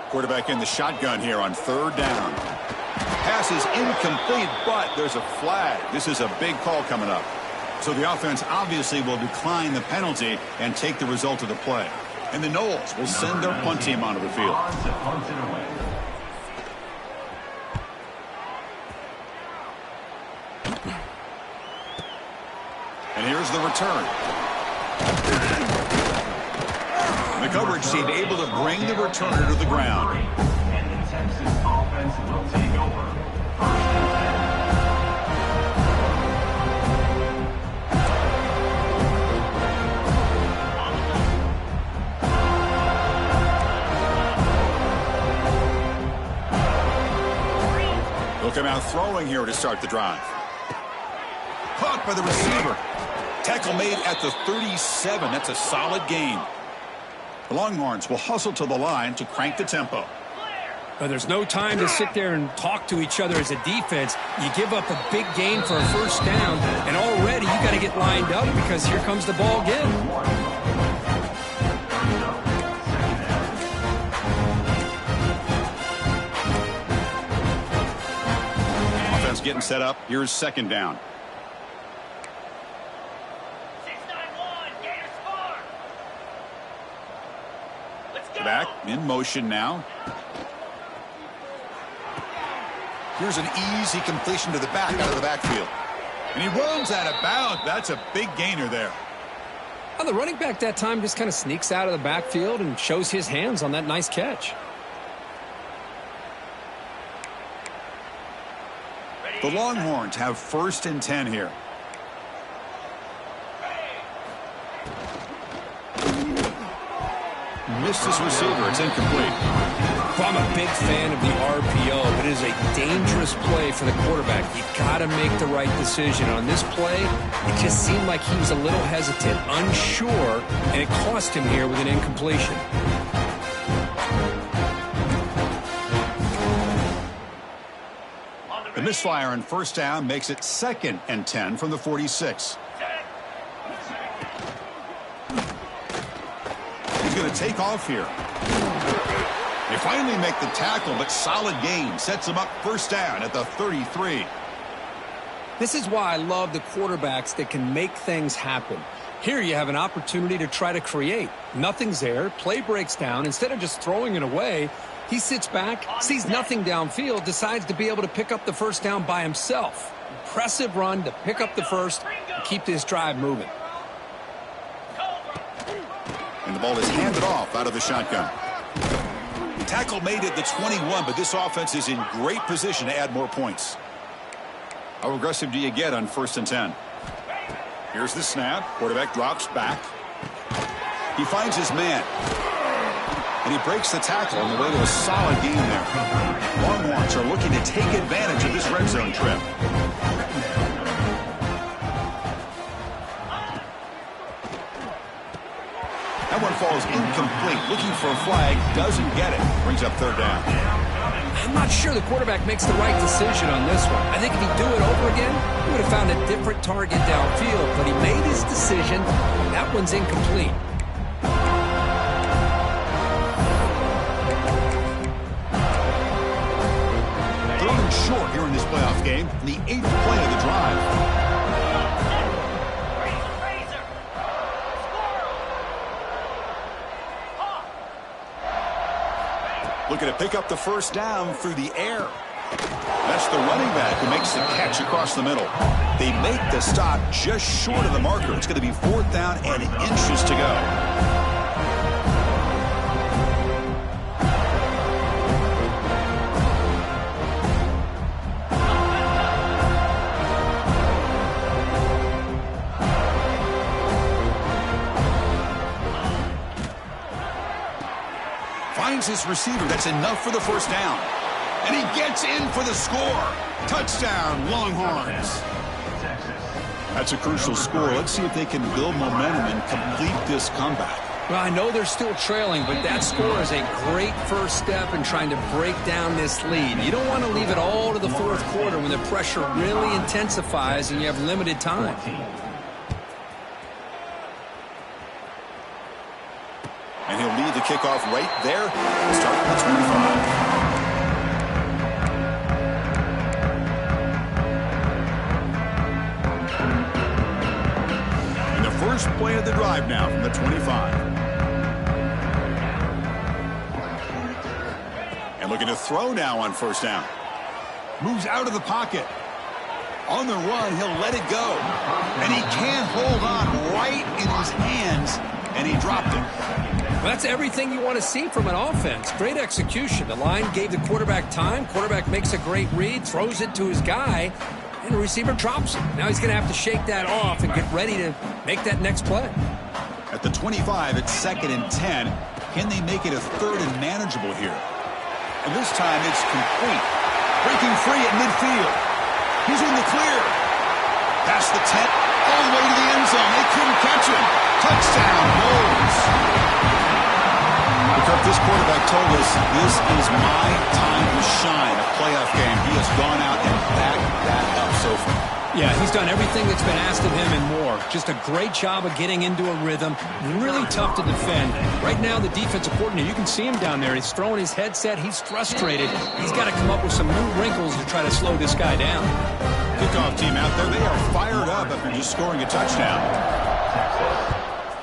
Quarterback in the shotgun here on 3rd down. Pass is incomplete, but there's a flag. This is a big call coming up. So the offense obviously will decline the penalty and take the result of the play. And the Noles will send their punt team onto the field. And here's the return. The coverage team able to bring the returner to the ground. And the Texas offense will take over. He'll come out throwing here to start the drive. Caught by the receiver. Tackle made at the 37. That's a solid gain. The Longhorns will hustle to the line to crank the tempo. But there's no time to sit there and talk to each other as a defense. You give up a big gain for a 1st down, and already you got to get lined up because here comes the ball again. Getting set up. Here's 2nd down. 6-9-1, Gators score. Let's go. Back in motion now. Here's an easy completion to the back out of the backfield. And he runs out of bounds. That's a big gainer there. Well, the running back that time just kind of sneaks out of the backfield and shows his hands on that nice catch. The Longhorns have 1st and 10 here. Missed his receiver. It's incomplete. Well, I'm a big fan of the RPO, but it is a dangerous play for the quarterback. You got to make the right decision. On this play, it just seemed like he was a little hesitant, unsure, and it cost him here with an incompletion. The misfire on 1st down makes it 2nd and 10 from the 46. He's going to take off here. They finally make the tackle, but solid gain sets him up 1st down at the 33. This is why I love the quarterbacks that can make things happen. Here you have an opportunity to try to create. Nothing's there. Play breaks down. Instead of just throwing it away, he sits back, sees nothing downfield, decides to be able to pick up the 1st down by himself. Impressive run to pick up the 1st and keep this drive moving. And the ball is handed off out of the shotgun. tackle made at the 21, but this offense is in great position to add more points. How aggressive do you get on 1st and 10? Here's the snap. Quarterback drops back. He finds his man. And he breaks the tackle on the way to a solid game there. Longhorns are looking to take advantage of this red zone trip. That one falls incomplete. Looking for a flag. Doesn't get it. Brings up 3rd down. I'm not sure the quarterback makes the right decision on this one. I think if he'd do it over again, he would have found a different target downfield. But he made his decision. That one's incomplete. Short here in this playoff game, the 8th play of the drive. Looking to pick up the 1st down through the air. That's the running back who makes the catch across the middle. They make the stop just short of the marker. It's going to be 4th down and inches to go. Finds his receiver. That's enough for the 1st down. And he gets in for the score. Touchdown, Longhorns. That's a crucial score. Let's see if they can build momentum and complete this comeback. Well, I know they're still trailing, but that score is a great first step in trying to break down this lead. You don't want to leave it all to the 4th quarter when the pressure really intensifies and you have limited time. And he'll lead the kickoff right there. Start at the 25. And the first play of the drive now from the 25. And looking to throw now on 1st down. Moves out of the pocket. On the run, he'll let it go. And he can't hold on right in his hands. And he dropped it. Well, that's everything you want to see from an offense. Great execution. The line gave the quarterback time. Quarterback makes a great read, throws it to his guy, and the receiver drops it. Now he's going to have to shake that off and get ready to make that next play. At the 25, it's 2nd and 10. Can they make it a 3rd and manageable here? And this time it's complete. Breaking free at midfield. He's in the clear. Past the 10, all the way to the end zone. They couldn't catch him. Touchdown, Wolves. This quarterback told us this is my time to shine. A playoff game. He has gone out and backed that up so far. Yeah, he's done everything that's been asked of him and more. Just a great job of getting into a rhythm. Really tough to defend. Right now, the defensive coordinator, you can see him down there. He's throwing his headset. He's frustrated. He's got to come up with some new wrinkles to try to slow this guy down. Kickoff team out there. They are fired up after just scoring a touchdown.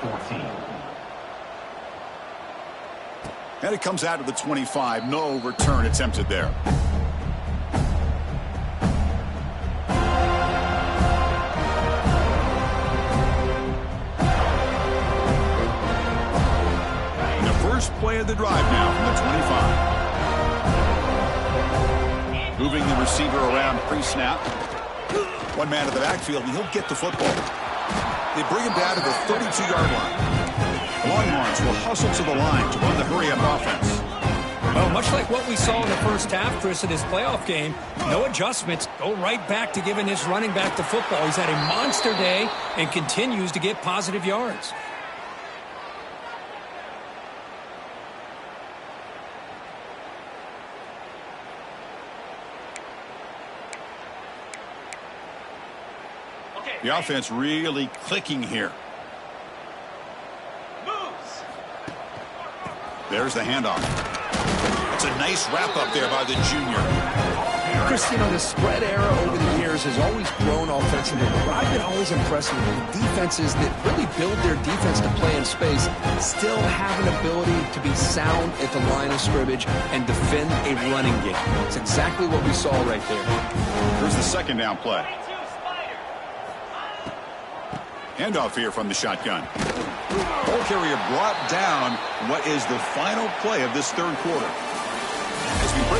14. And it comes out of the 25. No return attempted there. And the first play of the drive now from the 25. Moving the receiver around pre-snap. One man at the backfield, and he'll get the football. They bring him down to the 32-yard line. Longhorns will hustle to the line to run the hurry-up offense. Well, much like what we saw in the first half, Chris, in this playoff game, no adjustments. Go right back to giving his running back the football. He's had a monster day and continues to get positive yards. The offense really clicking here. There's the handoff. It's a nice wrap-up there by the junior. Chris, you know, the spread era over the years has always grown offensively, but I've been always impressed with the defenses that really build their defense to play in space, still have an ability to be sound at the line of scrimmage and defend a running game. It's exactly what we saw right there. Here's the 2nd down play. Handoff here from the shotgun. Ball carrier brought down what is the final play of this 3rd quarter.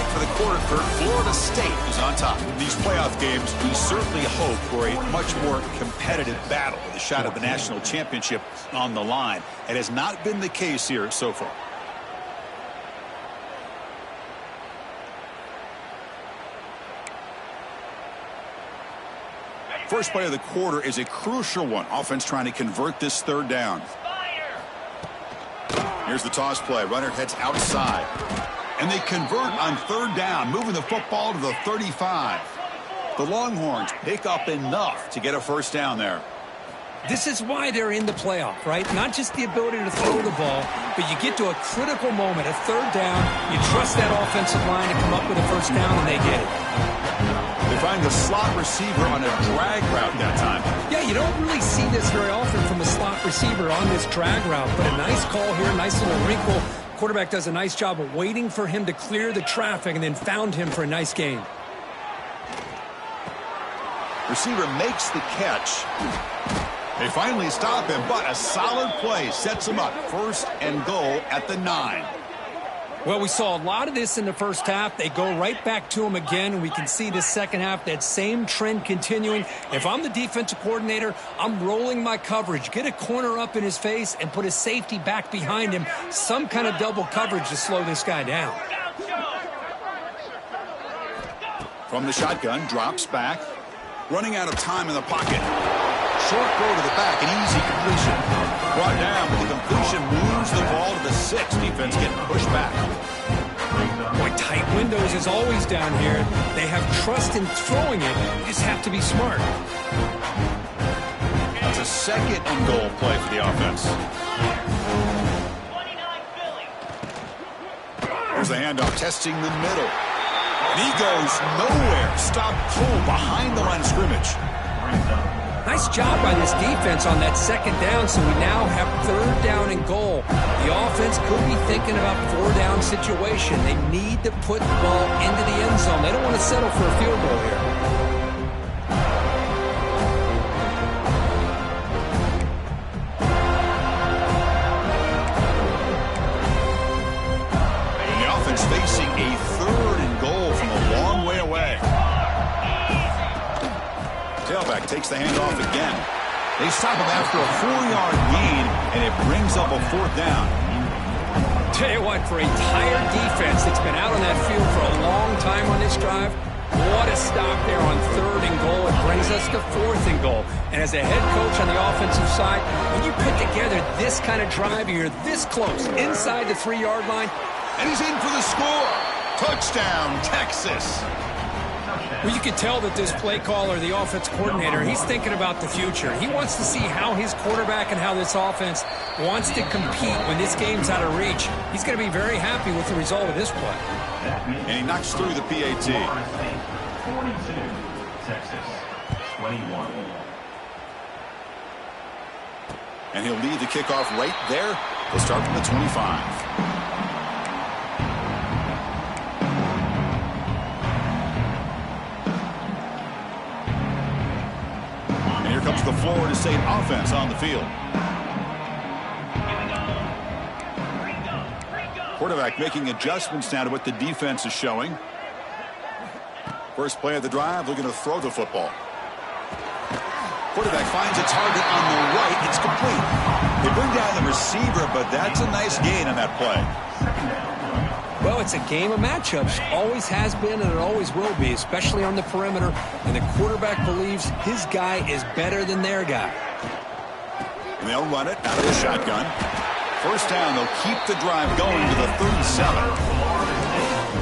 for the quarter for Florida State is on top. In these playoff games, we certainly hope for a much more competitive battle with a shot at the national championship on the line. It has not been the case here so far. First play of the quarter is a crucial one. Offense trying to convert this third down. Here's the toss play. Runner heads outside. And they convert on third down, moving the football to the 35. The Longhorns pick up enough to get a first down there. This is why they're in the playoff, right? Not just the ability to throw the ball, but you get to a critical moment, a third down. You trust that offensive line to come up with a first down, and they get it. They find the slot receiver on a drag route that time. Yeah, you don't really see this very often from a slot receiver on this drag route, but a nice call here, nice little wrinkle. Quarterback does a nice job of waiting for him to clear the traffic and then found him for a nice gain. Receiver makes the catch. They finally stop him, but a solid play sets him up. First and goal at the 9. Well, we saw a lot of this in the first half. They go right back to him again, and we can see this second half, that same trend continuing. If I'm the defensive coordinator, I'm rolling my coverage. Get a corner up in his face and put a safety back behind him. Some kind of double coverage to slow this guy down. From the shotgun, drops back. Running out of time in the pocket. Short throw to the back, an easy completion. Brought down, but the completion moves the ball to the 6. Defense getting pushed back. Boy, tight windows is always down here. They have trust in throwing it. You just have to be smart. That's a second and goal play for the offense. There's the handoff, testing the middle. And he goes nowhere. Stopped cold behind the line of scrimmage. Nice job by this defense on that second down, so we now have third down and goal. The offense could be thinking about 4-down situation. They need to put the ball into the end zone. They don't want to settle for a field goal here. And the offense facing a third and goal from a long way away. Tailback takes the handoff again. They stop him after a 4-yard gain, and it brings up a 4th down. Tell you what, for a tired defense that's been out on that field for a long time on this drive, what a stop there on third and goal. It brings us to 4th and goal. And as a head coach on the offensive side, when you put together this kind of drive, you're this close, inside the 3-yard line. And he's in for the score. Touchdown, Texas. Well, you can tell that this play caller, the offense coordinator, he's thinking about the future. He wants to see how his quarterback and how this offense wants to compete when this game's out of reach. He's going to be very happy with the result of this play. And he knocks through the PAT. 42, Texas 21. And he'll lead the kickoff right there. He'll start from the 25. Comes the Florida State offense on the field. Quarterback making adjustments now to what the defense is showing. First play of the drive, looking to throw the football. Quarterback finds a target on the right. It's complete. They bring down the receiver, but that's a nice gain on that play. Well, it's a game of matchups. Always has been and it always will be, especially on the perimeter. And the quarterback believes his guy is better than their guy. And they'll run it out of the shotgun. First down, they'll keep the drive going to the 37.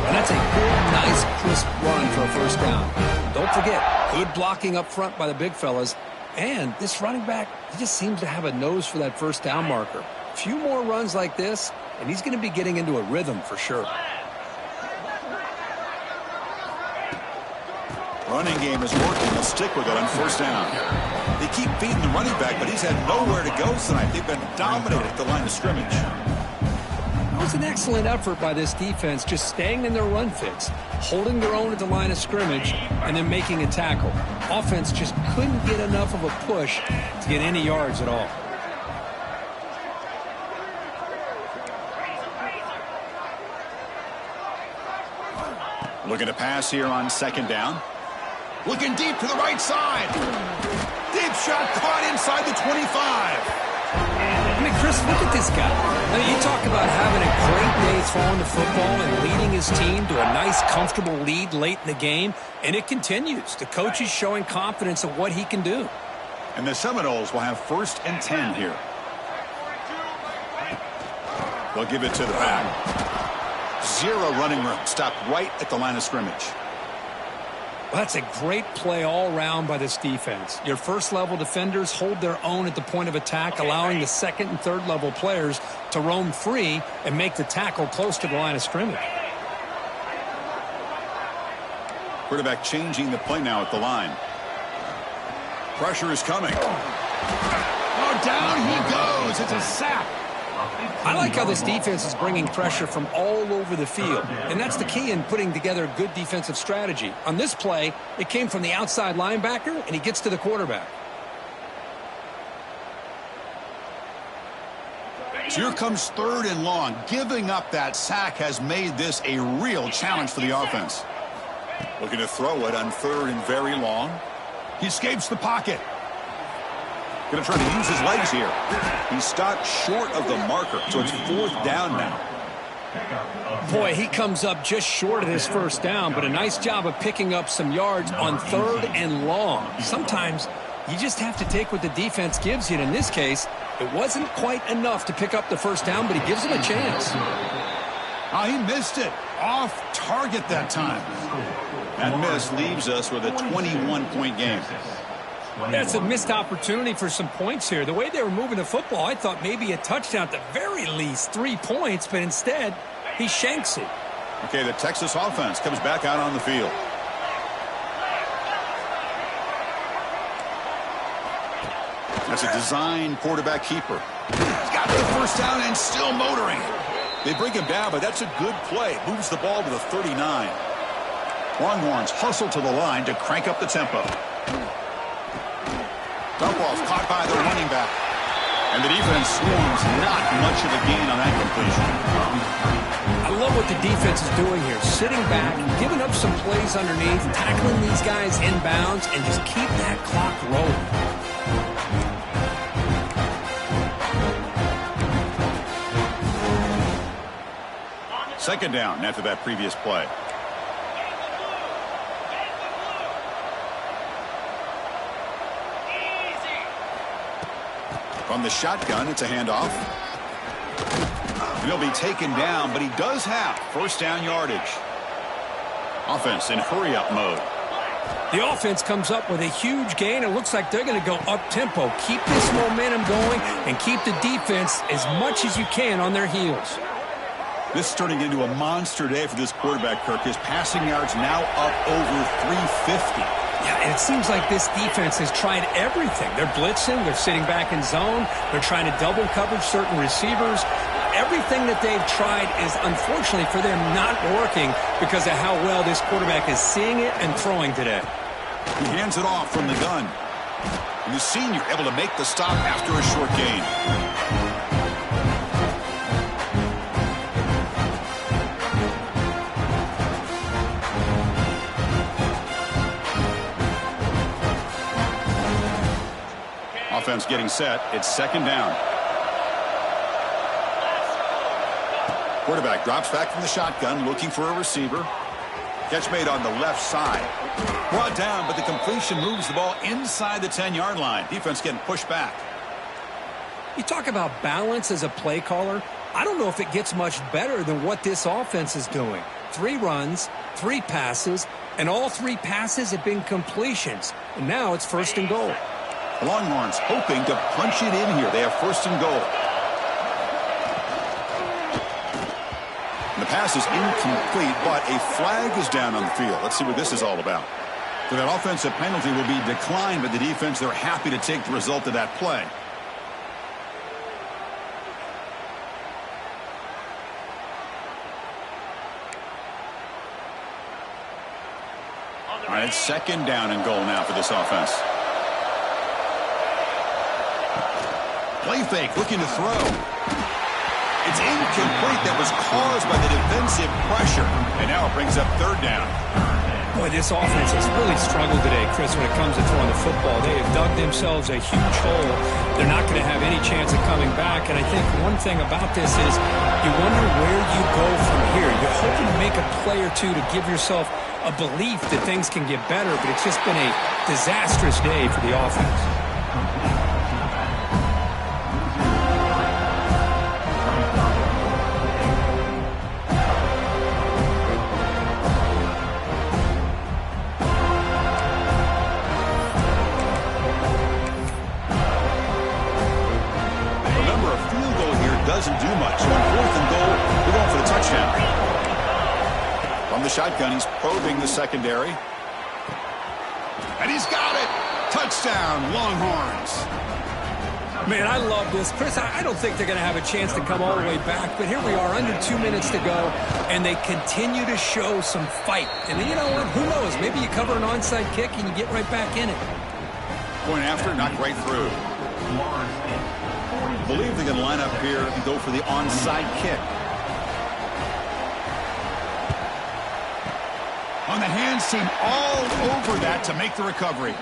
And that's a good, nice, crisp run for a first down. Don't forget, good blocking up front by the big fellas. And this running back, he just seems to have a nose for that first down marker. A few more runs like this, and he's going to be getting into a rhythm for sure. Running game is working. They'll stick with it on first down. They keep feeding the running back, but he's had nowhere to go tonight. They've been dominated at the line of scrimmage. It was an excellent effort by this defense, just staying in their run fits, holding their own at the line of scrimmage, and then making a tackle. Offense just couldn't get enough of a push to get any yards at all. Looking to pass here on second down. Looking deep to the right side. Deep shot caught inside the 25. I mean, Chris, look at this guy. I mean, you talk about having a great day throwing the football and leading his team to a nice, comfortable lead late in the game, and it continues. The coach is showing confidence of what he can do. And the Seminoles will have 1st and 10 here. They'll give it to the back. 0 running room. Stopped right at the line of scrimmage. Well, that's a great play all around by this defense. Your first-level defenders hold their own at the point of attack, allowing the second and third-level players to roam free and make the tackle close to the line of scrimmage. Quarterback changing the play now at the line. Pressure is coming. Oh, down he goes. It's a sack. I like how this defense is bringing pressure from all over the field, and that's the key in putting together a good defensive strategy. On this play, it came from the outside linebacker, and he gets to the quarterback. So here comes 3rd and long. Giving up that sack has made this a real challenge for the offense. Looking to throw it on 3rd and very long. He escapes the pocket. Going to try to use his legs here. He stopped short of the marker, so it's 4th down now. Boy, he comes up just short of his 1st down, but a nice job of picking up some yards on 3rd and long. Sometimes you just have to take what the defense gives you, and in this case, it wasn't quite enough to pick up the 1st down, but he gives him a chance. Oh, he missed it. Off target that time. That miss leaves us with a 21-point game. That's a missed opportunity for some points here. The way they were moving the football, I thought maybe a touchdown at the very least, 3 points, but instead, he shanks it. Okay, the Texas offense comes back out on the field. That's a design quarterback keeper. He's got the 1st down and still motoring. They bring him down, but that's a good play. Moves the ball to the 39. Longhorns hustle to the line to crank up the tempo. Dump off caught by the running back. And the defense swarms not much of a gain on that completion. I love what the defense is doing here. Sitting back, giving up some plays underneath, tackling these guys inbounds, and just keep that clock rolling. 2nd down after that previous play. From the shotgun, it's a handoff. And he'll be taken down, but he does have 1st down yardage. Offense in hurry-up mode. The offense comes up with a huge gain. It looks like they're going to go up-tempo. Keep this momentum going and keep the defense as much as you can on their heels. This is turning into a monster day for this quarterback, Kirk. His passing yards now up over 350. Yeah, and it seems like this defense has tried everything. They're blitzing. They're sitting back in zone. They're trying to double coverage certain receivers. Everything that they've tried is, unfortunately for them, not working because of how well this quarterback is seeing it and throwing today. He hands it off from the gun. And the senior able to make the stop after a short gain. Offense getting set. It's 2nd down. Quarterback drops back from the shotgun, looking for a receiver. Catch made on the left side. Brought down, but the completion moves the ball inside the 10-yard line. Defense getting pushed back. You talk about balance as a play caller. I don't know if it gets much better than what this offense is doing. 3 runs, 3 passes, and all 3 passes have been completions. And now it's 1st and goal. The Longhorns hoping to punch it in here. They have 1st and goal. And the pass is incomplete, but a flag is down on the field. Let's see what this is all about. So that offensive penalty will be declined by the defense. They're happy to take the result of that play. All right, 2nd down and goal now for this offense. Play fake, looking to throw. It's incomplete. That was caused by the defensive pressure. And now it brings up third down. Boy, this offense has really struggled today, Chris, when it comes to throwing the football. They have dug themselves a huge hole. They're not going to have any chance of coming back. And I think one thing about this is you wonder where you go from here. You're hoping to make a play or two to give yourself a belief that things can get better, but it's just been a disastrous day for the offense. Doesn't do much. So on 4th and goal, we're going for the touchdown. From the shotgun, he's probing the secondary. And he's got it. Touchdown, Longhorns. Man, I love this. Chris, I don't think they're going to have a chance to come all the way back, but here we are, under 2 minutes to go, and they continue to show some fight. And you know what? Who knows? Maybe you cover an onside kick and you get right back in it. Point after, knocked right through. I believe they're going to line up here and go for the onside kick. On the hands team, all over that to make the recovery.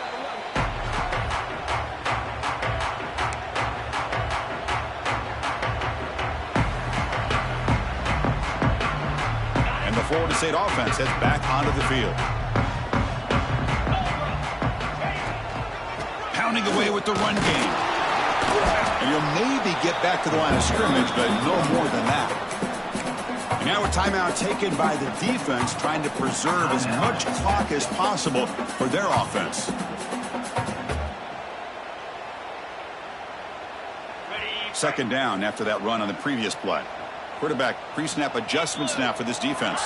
And the Florida State offense heads back onto the field. Pounding away with the run game. And you'll maybe get back to the line of scrimmage, but no more than that. And now a timeout taken by the defense, trying to preserve as much clock as possible for their offense. Second down after that run on the previous play. Quarterback pre-snap adjustments now for this defense.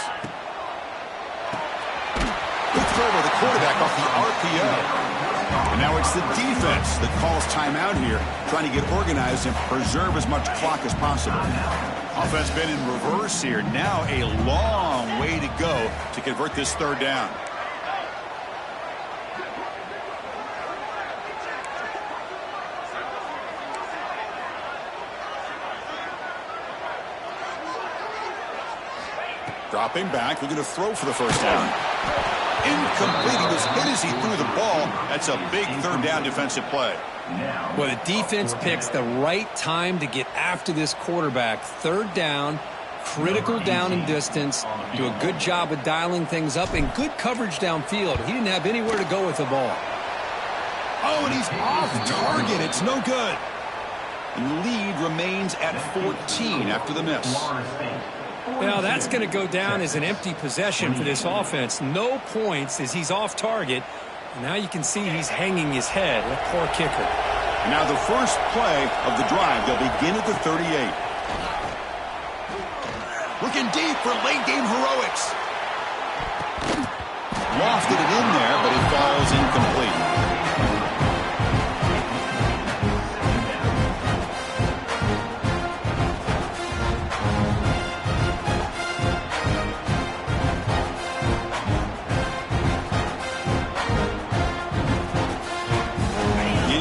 Good throw by the quarterback off the RPO. And now it's the defense that calls timeout here, trying to get organized and preserve as much clock as possible. Offense been in reverse here. Now a long way to go to convert this third down. Dropping back, looking to throw for the first down. Incomplete. He was hit as he threw the ball. That's a big third down defensive play. Well, the defense picks the right time to get after this quarterback. Third down, critical down and distance. Do a good job of dialing things up and good coverage downfield. He didn't have anywhere to go with the ball. Oh, and he's off target. It's no good. And the lead remains at 14 after the miss. Well, that's going to go down as an empty possession for this offense. No points as he's off target. And now you can see he's hanging his head. What poor kicker. And now the first play of the drive. They'll begin at the 38. Looking deep for late-game heroics. Lofted it in there, but it falls incomplete.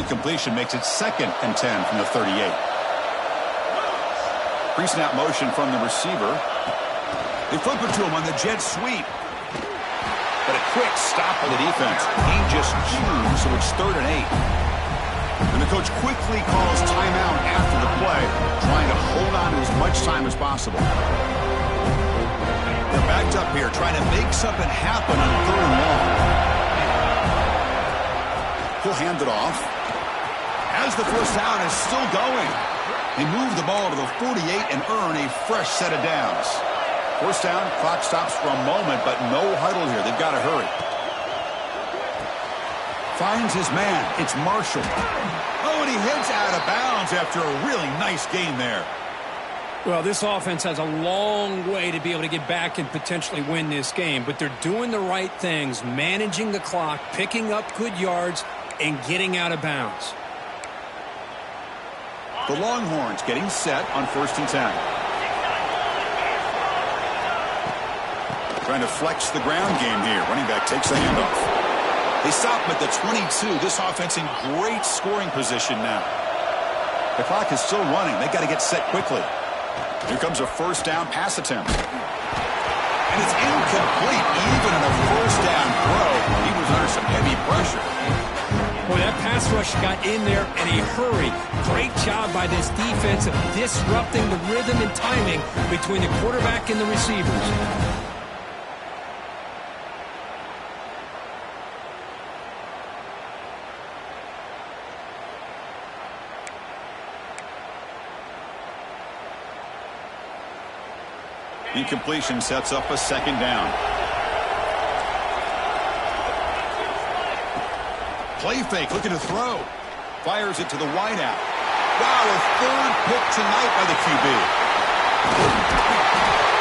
Completion makes it 2nd and 10 from the 38. Pre-snap motion from the receiver. They flip it to him on the jet sweep. But a quick stop by the defense. He just chewed, so it's 3rd and 8. And the coach quickly calls timeout after the play, trying to hold on to as much time as possible. They're backed up here, trying to make something happen on 3rd and long. He'll hand it off. As the first down is still going. They move the ball to the 48 and earn a fresh set of downs. First down, clock stops for a moment, but no huddle here. They've got to hurry. Finds his man. It's Marshall. Oh, and he heads out of bounds after a really nice game there. Well, this offense has a long way to be able to get back and potentially win this game, but they're doing the right things, managing the clock, picking up good yards, and getting out of bounds. The Longhorns getting set on 1st and 10. Trying to flex the ground game here. Running back takes the handoff. They stop him at the 22. This offense in great scoring position now. The clock is still running. They've got to get set quickly. Here comes a first down pass attempt. And it's incomplete. Even in a first down throw, he was under some heavy pressure. Boy, that pass rush got in there in a hurry. Great job by this defense of disrupting the rhythm and timing between the quarterback and the receivers. Incompletion sets up a second down. Play fake, looking to throw. Fires it to the wideout. Wow, a third pick tonight by the QB.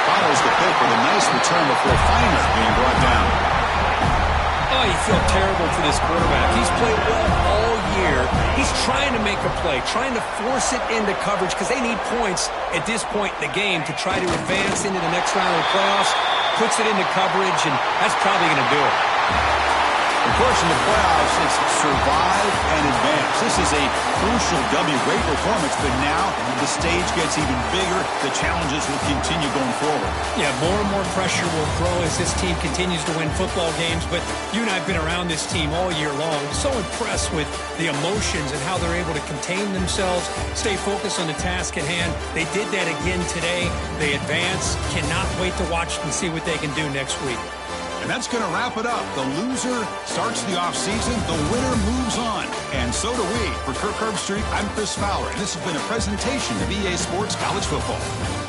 Follows the pick with a nice return before finally being brought down. Oh, you feel terrible for this quarterback. He's played well all year. He's trying to make a play, trying to force it into coverage because they need points at this point in the game to try to advance into the next round of the playoffs. Puts it into coverage, and that's probably going to do it. Of course, in the playoffs, it's survive and advance. This is a crucial W. Great performance, but now the stage gets even bigger. The challenges will continue going forward. Yeah, more and more pressure will grow as this team continues to win football games, but you and I have been around this team all year long. So impressed with the emotions and how they're able to contain themselves, stay focused on the task at hand. They did that again today. They advance. Cannot wait to watch and see what they can do next week. And that's going to wrap it up. The loser starts the offseason. The winner moves on. And so do we. For Kirk Herbstreit, I'm Chris Fowler. And this has been a presentation of EA Sports College Football.